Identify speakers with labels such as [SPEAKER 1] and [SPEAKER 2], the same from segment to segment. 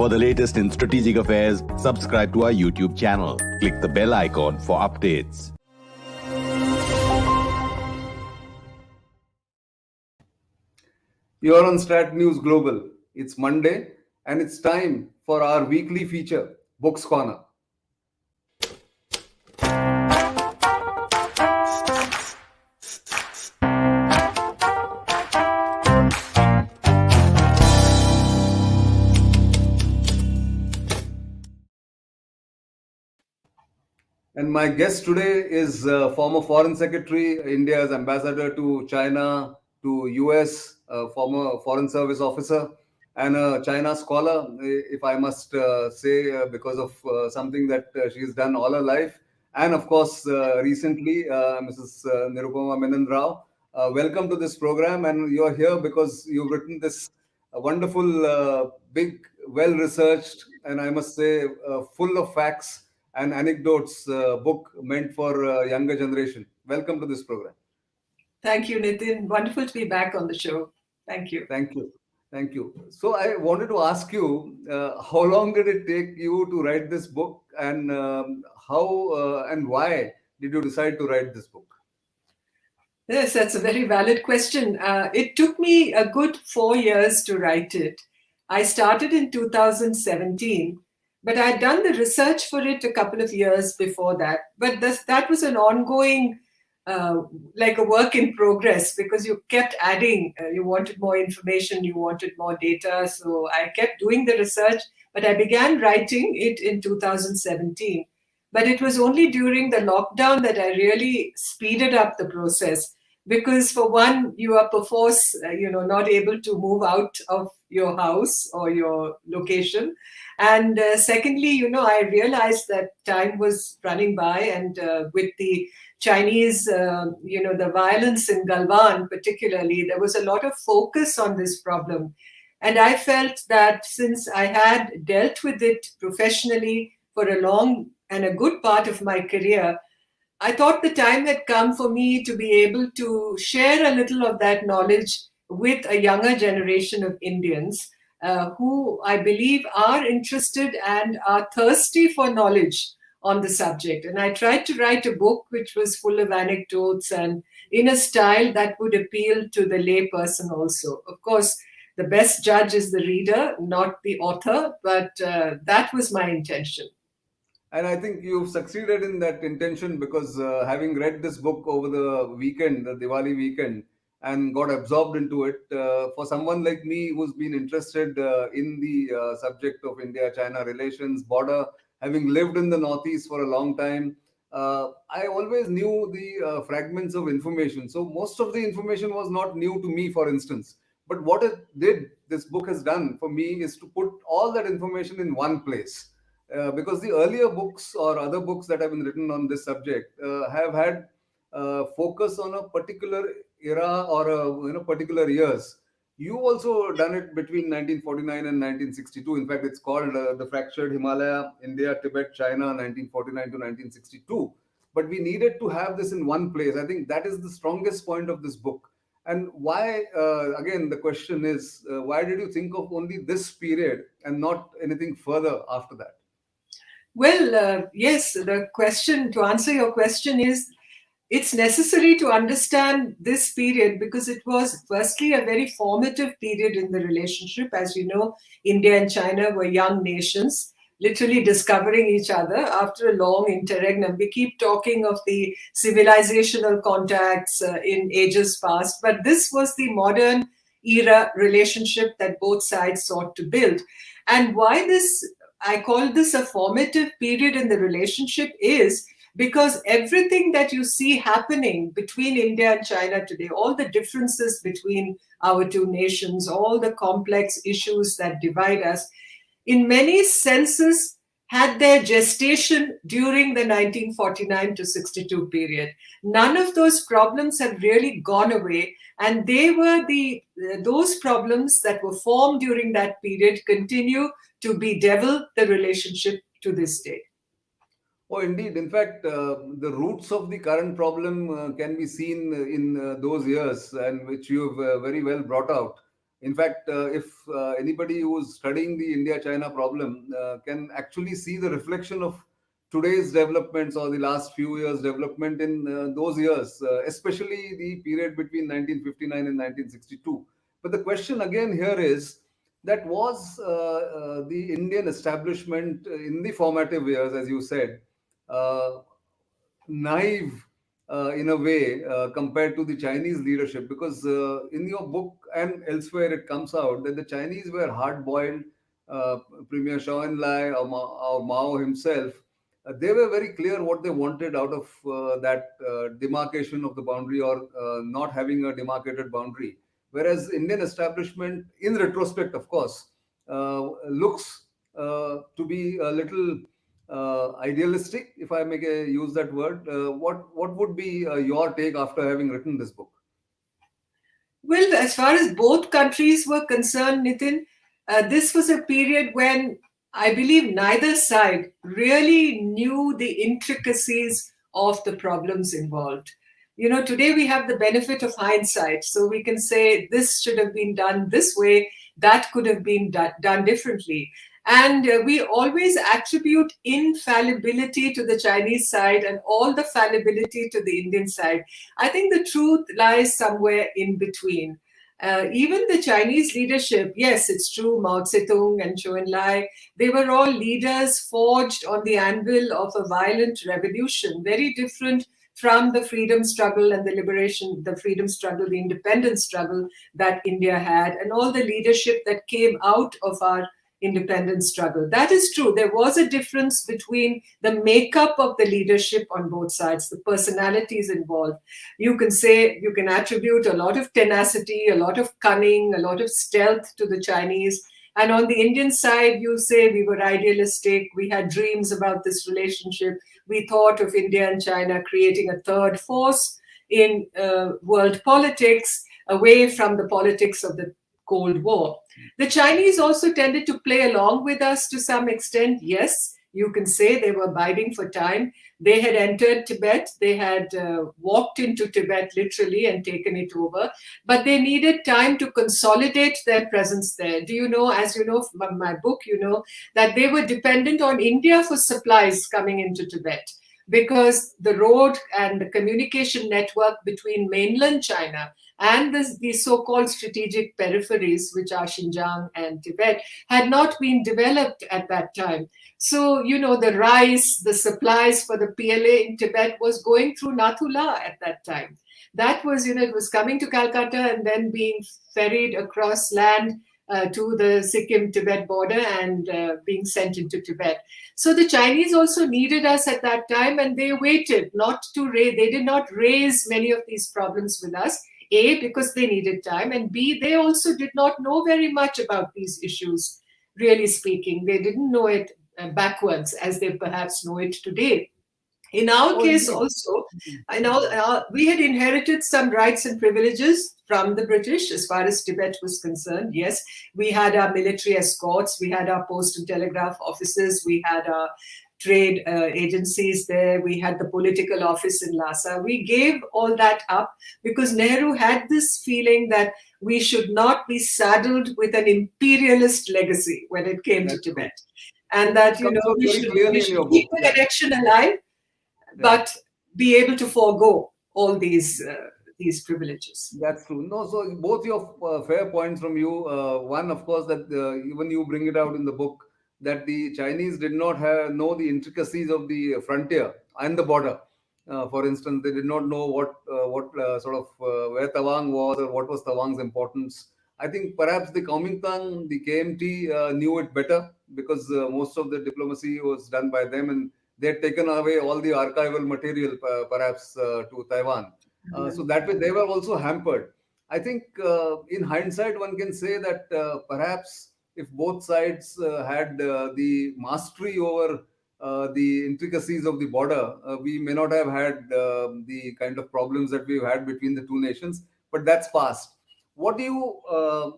[SPEAKER 1] For the latest in strategic affairs, subscribe to our YouTube channel. Click the bell icon for updates.
[SPEAKER 2] You're on StratNewsGlobal. It's Monday and it's time for our weekly feature, Books Corner. And my guest today is former Foreign Secretary, India's ambassador to China, to US, former Foreign Service officer, and a China scholar, if I must say, because of something that she's done all her life. And of course, recently, Mrs. Nirupama Rao. Welcome to this program. And you're here because you've written this wonderful, big, well researched, and I must say, full of facts and anecdotes book meant for younger generation. Welcome to this program.
[SPEAKER 3] Thank you, Nitin. Wonderful to be back on the show. Thank you.
[SPEAKER 2] Thank you. Thank you. So I wanted to ask you, how long did it take you to write this book, and how and why did you decide to write this book?
[SPEAKER 3] Yes, that's a very valid question. It took me a good 4 years to write it. I started in 2017. But I'd done the research for it a couple of years before that. But that was an ongoing, like a work in progress, because you kept adding. You wanted more information, you wanted more data. So I kept doing the research, but I began writing it in 2017. But it was only during the lockdown that I really speeded up the process. Because for one, you are perforce, not able to move out of your house or your location. And secondly, I realized that time was running by, and with the Chinese, the violence in Galwan particularly, there was a lot of focus on this problem. And I felt that since I had dealt with it professionally for a long and a good part of my career, I thought the time had come for me to be able to share a little of that knowledge with a younger generation of Indians who I believe are interested and are thirsty for knowledge on the subject. And I tried to write a book which was full of anecdotes and in a style that would appeal to the lay person also. Of course, the best judge is the reader, not the author, but that was my intention.
[SPEAKER 2] And I think you've succeeded in that intention, because having read this book over the weekend, the Diwali weekend, and got absorbed into it, for someone like me who's been interested in the subject of India-China relations, border, having lived in the Northeast for a long time, I always knew the fragments of information. So most of the information was not new to me, for instance. But what this book has done for me is to put all that information in one place. Because the earlier books or other books that have been written on this subject have had focus on a particular era or particular years. You also done it between 1949 and 1962. In fact, it's called the Fractured Himalaya, India, Tibet, China, 1949 to 1962. But we needed to have this in one place. I think that is the strongest point of this book. And why, again, the question is, why did you think of only this period and not anything further after that?
[SPEAKER 3] Well, yes, to answer your question is, it's necessary to understand this period because it was firstly a very formative period in the relationship. As you know, India and China were young nations, literally discovering each other after a long interregnum. We keep talking of the civilizational contacts in ages past, but this was the modern era relationship that both sides sought to build. And why I call this a formative period in the relationship is because everything that you see happening between India and China today, all the differences between our two nations, all the complex issues that divide us, in many senses had their gestation during the 1949 to 62 period. None of those problems have really gone away, and they were those problems that were formed during that period continue to bedevil the relationship to this day.
[SPEAKER 2] Oh, indeed. In fact, the roots of the current problem can be seen in those years, and which you've very well brought out. In fact, if anybody who is studying the India-China problem can actually see the reflection of today's developments or the last few years' development in those years, especially the period between 1959 and 1962. But the question again here is that was the Indian establishment in the formative years, as you said, uh, naive in a way compared to the Chinese leadership, because in your book and elsewhere it comes out that the Chinese were hard boiled. Premier Zhou Enlai or Mao himself, they were very clear what they wanted out of that demarcation of the boundary, or not having a demarcated boundary. Whereas Indian establishment, in retrospect, of course, looks to be a little idealistic, if I make use that word. What would be your take after having written this book?
[SPEAKER 3] Well, as far as both countries were concerned, Nitin, this was a period when I believe neither side really knew the intricacies of the problems involved. You know, today we have the benefit of hindsight, so we can say this should have been done this way, that could have been done differently. And we always attribute infallibility to the Chinese side and all the fallibility to the Indian side. I think the truth lies somewhere in between. Even the Chinese leadership, yes, it's true, Mao Zedong and Zhou Enlai, they were all leaders forged on the anvil of a violent revolution, very different from the freedom struggle and the liberation, the freedom struggle, the independence struggle that India had, and all the leadership that came out of our independence struggle. That is true. There was a difference between the makeup of the leadership on both sides, the personalities involved. You can say, you can attribute a lot of tenacity, a lot of cunning, a lot of stealth to the Chinese. And on the Indian side, you say we were idealistic, we had dreams about this relationship, we thought of India and China creating a third force in world politics, away from the politics of the Cold War. The Chinese also tended to play along with us to some extent. Yes, you can say they were biding for time. They had entered Tibet, they had walked into Tibet literally and taken it over, but they needed time to consolidate their presence there. Do you know, as you know from my book, you know that they were dependent on India for supplies coming into Tibet, because the road and the communication network between mainland China and the so-called strategic peripheries, which are Xinjiang and Tibet, had not been developed at that time. So, you know, the rice, the supplies for the PLA in Tibet was going through Nathula at that time. That was, you know, it was coming to Calcutta and then being ferried across land to the Sikkim-Tibet border and being sent into Tibet. So the Chinese also needed us at that time, and they waited not to raise, they did not raise many of these problems with us. A, because they needed time, and B, they also did not know very much about these issues, really speaking. They didn't know it backwards as they perhaps know it today. In our case also, I know we had inherited some rights and privileges from the British as far as Tibet was concerned. Yes, we had our military escorts, we had our post and telegraph offices, we had our trade agencies there, we had the political office in Lhasa. We gave all that up because Nehru had this feeling that we should not be saddled with an imperialist legacy when it came to Tibet. And that, you know, we should keep the connection alive, but be able to forego all these privileges.
[SPEAKER 2] That's true. No, so both your fair points from you. One, of course, that even you bring it out in the book, that the Chinese did not know the intricacies of the frontier and the border. For instance, they did not know what where Tawang was or what was Tawang's importance. I think perhaps the Kuomintang, the KMT knew it better, because most of the diplomacy was done by them, and they had taken away all the archival material, perhaps to Taiwan. So that way they were also hampered. I think in hindsight, one can say that perhaps if both sides had the mastery over the intricacies of the border, we may not have had the kind of problems that we've had between the two nations. But that's past. What do you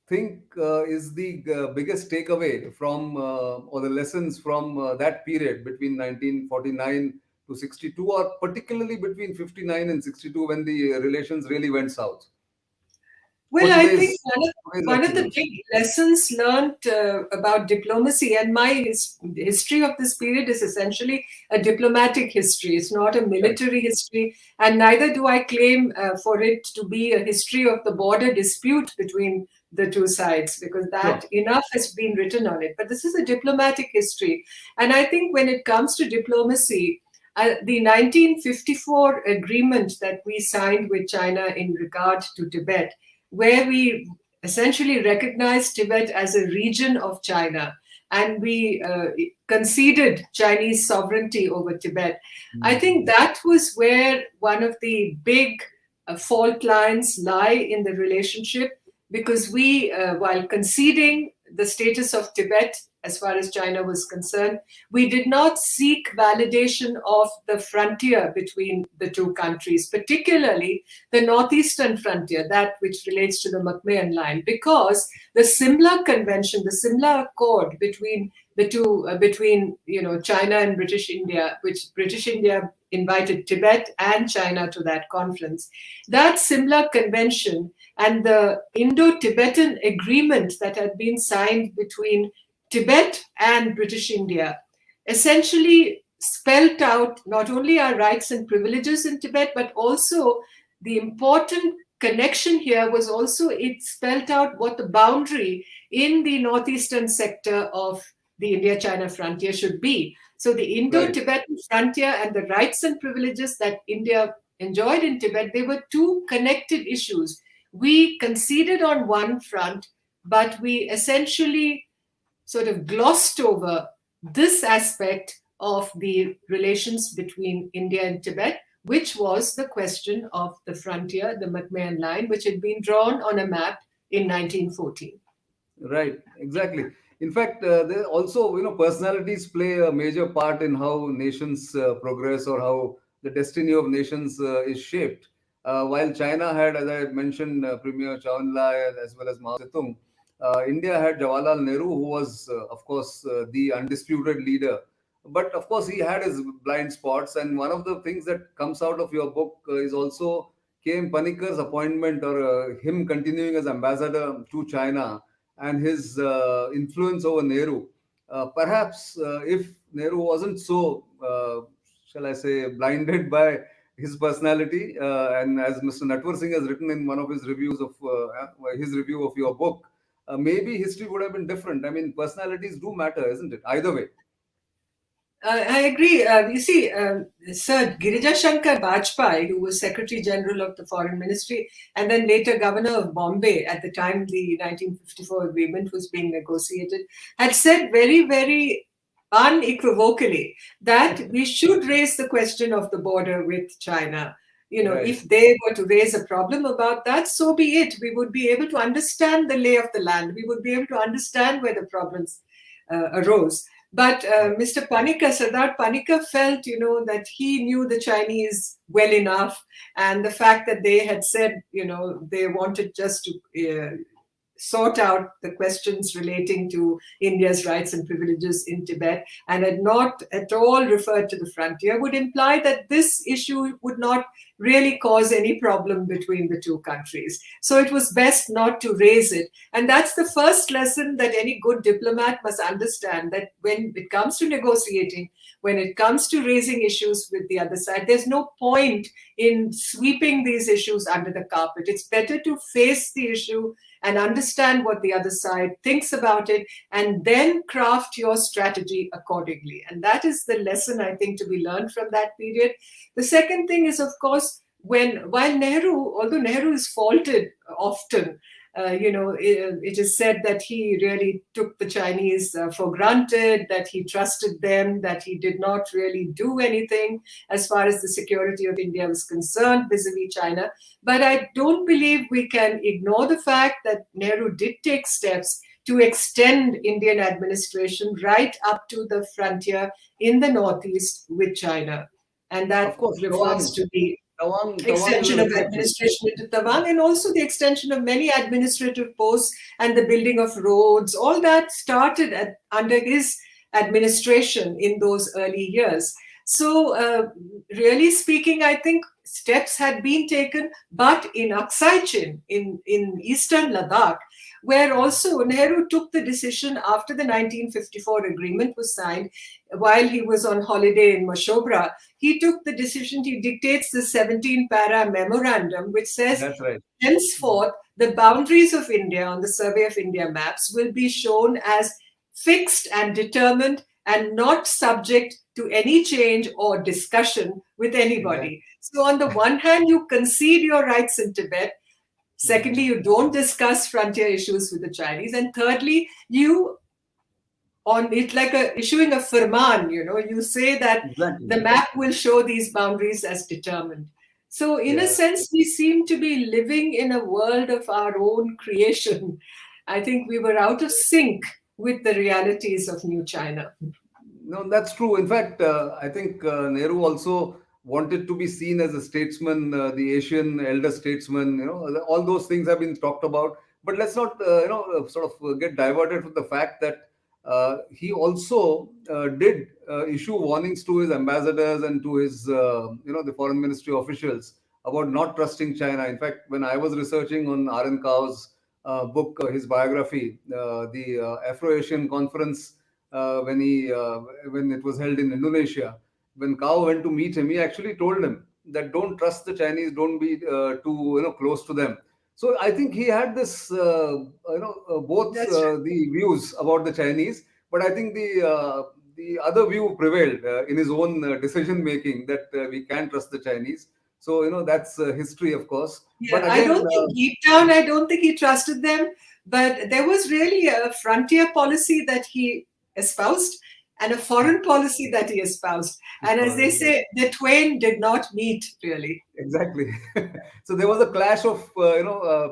[SPEAKER 2] think is the biggest takeaway from, or the lessons from that period between 1949 to 62, or particularly between 59 and 62, when the relations really went south?
[SPEAKER 3] Well, I think one of the
[SPEAKER 2] afternoon?
[SPEAKER 3] big lessons learned about diplomacy, and my history of this period is essentially a diplomatic history. It's not a military history, and neither do I claim for it to be a history of the border dispute between the two sides, because that enough has been written on it. But this is a diplomatic history. And I think when it comes to diplomacy, the 1954 agreement that we signed with China in regard to Tibet, where we essentially recognized Tibet as a region of China and we conceded Chinese sovereignty over Tibet. I think that was where one of the big fault lines lie in the relationship, because we, while conceding the status of Tibet as far as China was concerned, we did not seek validation of the frontier between the two countries, particularly the northeastern frontier, that which relates to the McMahon Line, because the Simla Convention, the Simla Accord between the two, China and British India, which British India invited Tibet and China to that conference, that Simla Convention and the Indo-Tibetan agreement that had been signed between Tibet and British India essentially spelt out not only our rights and privileges in Tibet, but also the important connection here was also it spelt out what the boundary in the northeastern sector of the India-China frontier should be. So the Indo-Tibetan frontier and the rights and privileges that India enjoyed in Tibet, they were two connected issues. We conceded on one front, but we essentially sort of glossed over this aspect of the relations between India and Tibet, which was the question of the frontier, the McMahon Line, which had been drawn on a map in 1914.
[SPEAKER 2] Right, exactly. In fact, there also, personalities play a major part in how nations progress or how the destiny of nations is shaped. While China had, as I mentioned, Premier Chao En-lai as well as Mao Zedong, India had Jawaharlal Nehru, who was, of course, the undisputed leader. But of course, he had his blind spots. And one of the things that comes out of your book is also K.M. Panikar's appointment, or him continuing as ambassador to China, and his influence over Nehru. Perhaps if Nehru wasn't so, shall I say, blinded by his personality, and as Mr. Natwar Singh has written in one of his reviews of his review of your book, maybe history would have been different. I mean, personalities do matter, isn't it? Either way.
[SPEAKER 3] I agree. You see, Sir Girija Shankar Bajpai, who was Secretary General of the Foreign Ministry and then later Governor of Bombay at the time the 1954 agreement was being negotiated, had said very, very unequivocally that we should raise the question of the border with China. If they were to raise a problem about that, so be it. We would be able to understand the lay of the land. We would be able to understand where the problems arose. But Mr. Panikar, Sardar Panikar felt, that he knew the Chinese well enough, and the fact that they had said, they wanted just to sort out the questions relating to India's rights and privileges in Tibet and had not at all referred to the frontier would imply that this issue would not really cause any problem between the two countries. So it was best not to raise it. And that's the first lesson that any good diplomat must understand, that when it comes to negotiating, when it comes to raising issues with the other side, there's no point in sweeping these issues under the carpet. It's better to face the issue and understand what the other side thinks about it, and then craft your strategy accordingly. And that is the lesson, I think, to be learned from that period. The second thing is, of course, while Nehru, although Nehru is faulted often, it is said that he really took the Chinese for granted, that he trusted them, that he did not really do anything as far as the security of India was concerned vis-a-vis China. But I don't believe we can ignore the fact that Nehru did take steps to extend Indian administration right up to the frontier in the northeast with China. And that, of course, refers to the extension of administration into Tawang, and also the extension of many administrative posts and the building of roads. All that started under his administration in those early years. So, really speaking, I think steps had been taken, but in Aksai Chin, in eastern Ladakh, where also Nehru took the decision after the 1954 agreement was signed, while he was on holiday in Mashobra, he took the decision, he dictates the 17 para memorandum, which says,
[SPEAKER 2] That's right.
[SPEAKER 3] henceforth, the boundaries of India on the Survey of India maps will be shown as fixed and determined and not subject to any change or discussion with anybody.
[SPEAKER 2] Exactly.
[SPEAKER 3] So, on the one hand, you concede your rights in Tibet. Secondly, you don't discuss frontier issues with the Chinese. And thirdly, you on it like issuing a firman, you say that
[SPEAKER 2] Exactly.
[SPEAKER 3] the map will show these boundaries as determined. So, in a
[SPEAKER 2] Yeah.
[SPEAKER 3] sense, we seem to be living in a world of our own creation. I think we were out of sync with the realities of New China.
[SPEAKER 2] No, that's true. In fact, I think Nehru also wanted to be seen as a statesman, the Asian elder statesman. All those things have been talked about. But let's not, sort of get diverted from the fact that he also did issue warnings to his ambassadors and to his, the foreign ministry officials about not trusting China. In fact, when I was researching on R.N. Kao's book, his biography, the Afro-Asian Conference, when it was held in Indonesia, when Kao went to meet him, he actually told him that don't trust the Chinese, don't be too close to them. So I think he had this both
[SPEAKER 3] That's
[SPEAKER 2] the views about the Chinese, but I think the other view prevailed in his own decision making that we can trust the Chinese. So that's history, of course.
[SPEAKER 3] Yeah,
[SPEAKER 2] But
[SPEAKER 3] I
[SPEAKER 2] again,
[SPEAKER 3] don't think deep down, I don't think he trusted them, but there was really a frontier policy that he espoused and a foreign policy that he espoused. And as they say, the twain did not meet really.
[SPEAKER 2] exactly. So there was a clash of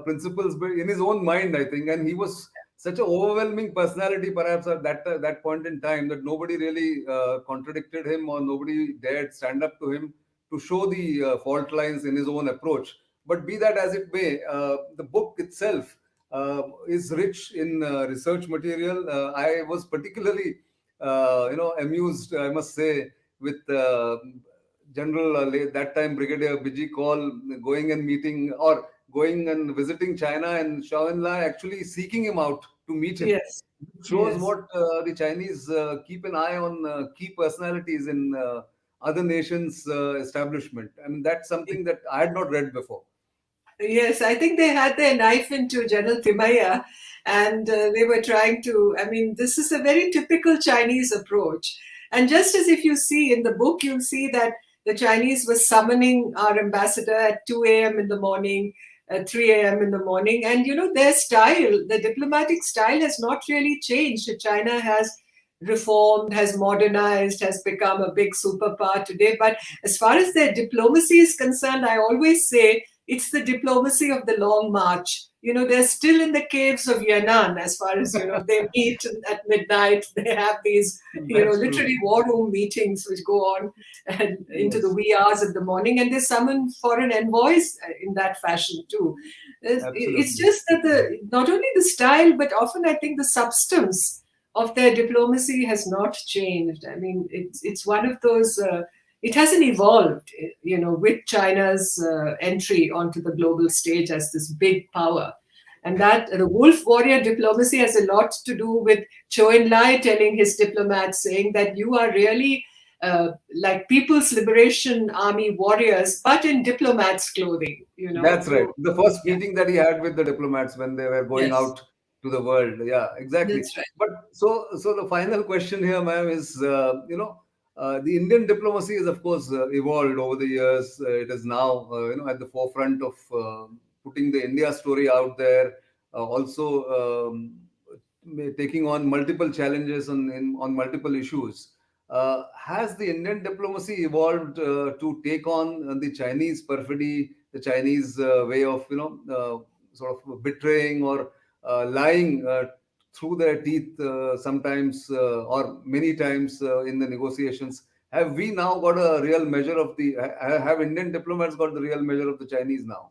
[SPEAKER 2] principles in his own mind, I think, and he was such an overwhelming personality, perhaps at that point in time, that nobody really contradicted him or nobody dared stand up to him to show the fault lines in his own approach. But be that as it may, the book itself is rich in research material. I was particularly, amused, I must say, with General that time Brigadier Biji Kaul going and meeting or going and visiting China and Zhou Enlai actually seeking him out to meet him.
[SPEAKER 3] Yes,
[SPEAKER 2] It shows
[SPEAKER 3] yes.
[SPEAKER 2] what the Chinese keep an eye on key personalities in other nations' establishment. I mean, that's something that I had not read before.
[SPEAKER 3] Yes, I think they had their knife into General Timaya and they were trying to. I mean, this is a very typical Chinese approach. And just as if you see in the book, you'll see that the Chinese were summoning our ambassador at 2 a.m. in the morning, 3 a.m. in the morning. And, their style, the diplomatic style has not really changed. China has reformed, has modernized, has become a big superpower today. But as far as their diplomacy is concerned, I always say, it's the diplomacy of the long march. They're still in the caves of Yan'an as far as, they meet at midnight. They have these,
[SPEAKER 2] That's true.
[SPEAKER 3] literally war room meetings which go on and into the
[SPEAKER 2] Yes,
[SPEAKER 3] wee hours of the morning. And they summon foreign envoys in that fashion too. It's
[SPEAKER 2] absolutely.
[SPEAKER 3] just that not only the style, but often I think the substance of their diplomacy has not changed. I mean, it's one of those. It hasn't evolved, with China's entry onto the global stage as this big power. And that the wolf warrior diplomacy has a lot to do with Zhou Enlai telling his diplomats, saying that you are really like People's Liberation Army warriors, but in diplomats' clothing.
[SPEAKER 2] That's right.
[SPEAKER 3] So
[SPEAKER 2] The first
[SPEAKER 3] yeah,
[SPEAKER 2] meeting that he had with the diplomats when they were going
[SPEAKER 3] yes,
[SPEAKER 2] out to the world. Yeah, exactly.
[SPEAKER 3] that's right.
[SPEAKER 2] But so the final question here, ma'am, is the Indian diplomacy is of course evolved over the years. It is now at the forefront of putting the India story out there. Also taking on multiple challenges on multiple issues. Has the Indian diplomacy evolved to take on the Chinese perfidy, the Chinese way of sort of betraying or lying through their teeth sometimes or many times in the negotiations? Have we now got a real measure of have Indian diplomats got the real measure of the Chinese now?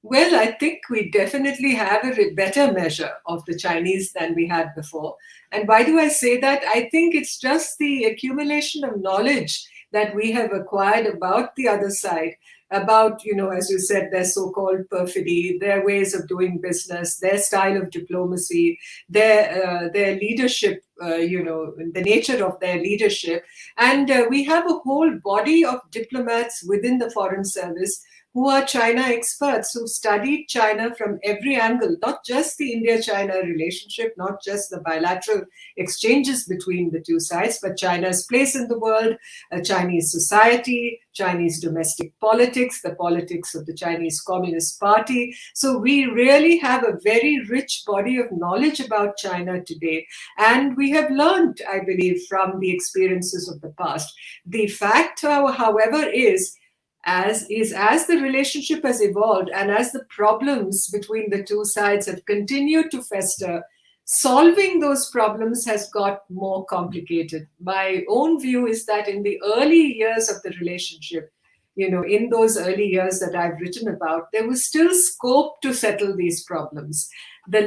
[SPEAKER 3] Well, I think we definitely have a better measure of the Chinese than we had before. And why do I say that? I think it's just the accumulation of knowledge that we have acquired about the other side, about, as you said, their so called perfidy, their ways of doing business, their style of diplomacy, their leadership, the nature of their leadership. And we have a whole body of diplomats within the Foreign Service who are China experts who've studied China from every angle, not just the India China relationship, not just the bilateral exchanges between the two sides, but China's place in the world, Chinese society, Chinese domestic politics, the politics of the Chinese Communist Party. So we really have a very rich body of knowledge about China today. And we have learned, I believe, from the experiences of the past. The fact, however, is as the relationship has evolved and as the problems between the two sides have continued to fester, solving those problems has got more complicated. My own view is that in the early years of the relationship, in those early years that I've written about, there was still scope to settle these problems. The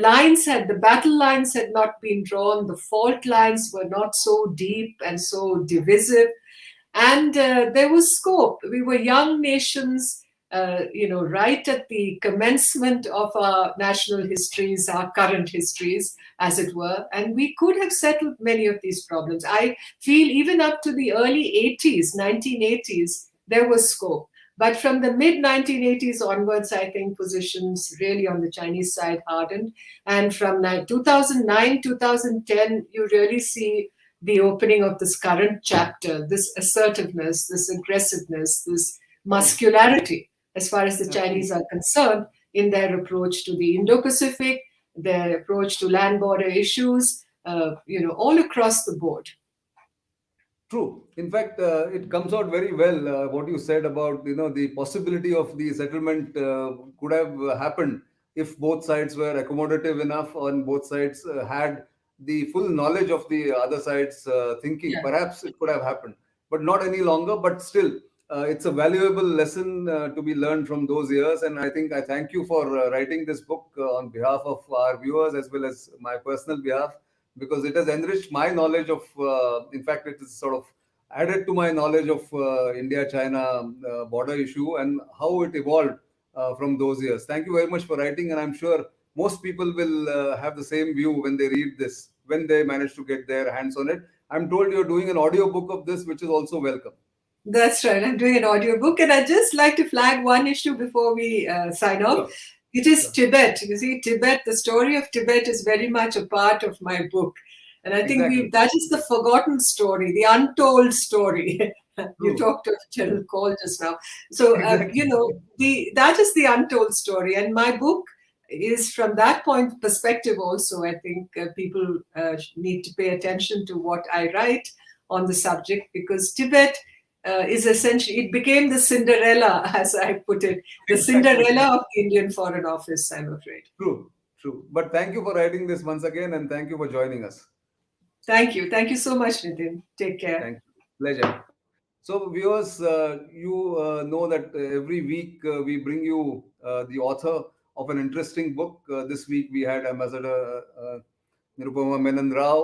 [SPEAKER 3] battle lines had not been drawn, the fault lines were not so deep and so divisive, and there was scope. We were young nations, right at the commencement of our national histories, our current histories, as it were, and we could have settled many of these problems. I feel even up to the early 80s, 1980s, there was scope. But from the mid 1980s onwards, I think positions really on the Chinese side hardened. And from 2009, 2010, you really see the opening of this current chapter, this assertiveness, this aggressiveness, this muscularity, as far as the Chinese are concerned, in their approach to the Indo-Pacific, their approach to land border issues, all across the board.
[SPEAKER 2] True. In fact, it comes out very well what you said about the possibility of the settlement could have happened if both sides were accommodative enough and both sides had the full knowledge of the other side's thinking.
[SPEAKER 3] Yeah.
[SPEAKER 2] Perhaps it could have happened, but not any longer. But still, it's a valuable lesson to be learned from those years. And I think I thank you for writing this book on behalf of our viewers as well as my personal behalf, because it has enriched my knowledge of, in fact, it is sort of added to my knowledge of India-China border issue and how it evolved from those years. Thank you very much for writing, and I'm sure most people will have the same view when they read this, when they manage to get their hands on it. I'm told you're doing an audio book of this, which is also welcome.
[SPEAKER 3] That's right. I'm doing an audiobook, and I'd just like to flag one issue before we sign off. Sure. It is Tibet. You see, Tibet, the story of Tibet is very much a part of my book. And I think that is the forgotten story, the untold story. You talked of General Cole just now. So, that is the untold story. And my book is from that point perspective also. I think people need to pay attention to what I write on the subject, because Tibet is essentially, it became the Cinderella, as I put it, the Cinderella of the Indian Foreign Office, I'm afraid.
[SPEAKER 2] True. But thank you for writing this once again, and thank you for joining us.
[SPEAKER 3] Thank you. Thank you so much, Nitin. Take care.
[SPEAKER 2] Thank you. Pleasure. So, viewers, you know that every week we bring you the author of an interesting book. This week we had Ambassador Nirupama Rao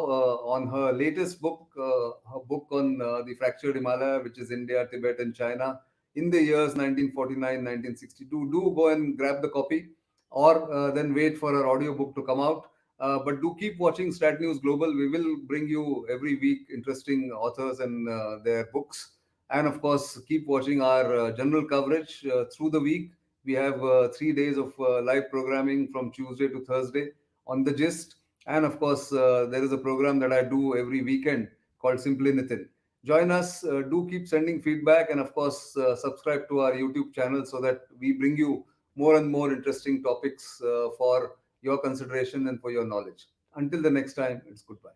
[SPEAKER 2] on her latest book, her book on the Fractured Himalaya, which is India, Tibet and China in the years 1949-1962. Do go and grab the copy, or then wait for her audiobook to come out. But do keep watching StratNewsGlobal. We will bring you every week interesting authors and their books. And of course, keep watching our general coverage through the week. We have 3 days of live programming from Tuesday to Thursday on The Gist. And of course, there is a program that I do every weekend called Simply Nitin. Join us. Do keep sending feedback. And of course, subscribe to our YouTube channel so that we bring you more and more interesting topics for your consideration and for your knowledge. Until the next time, it's goodbye.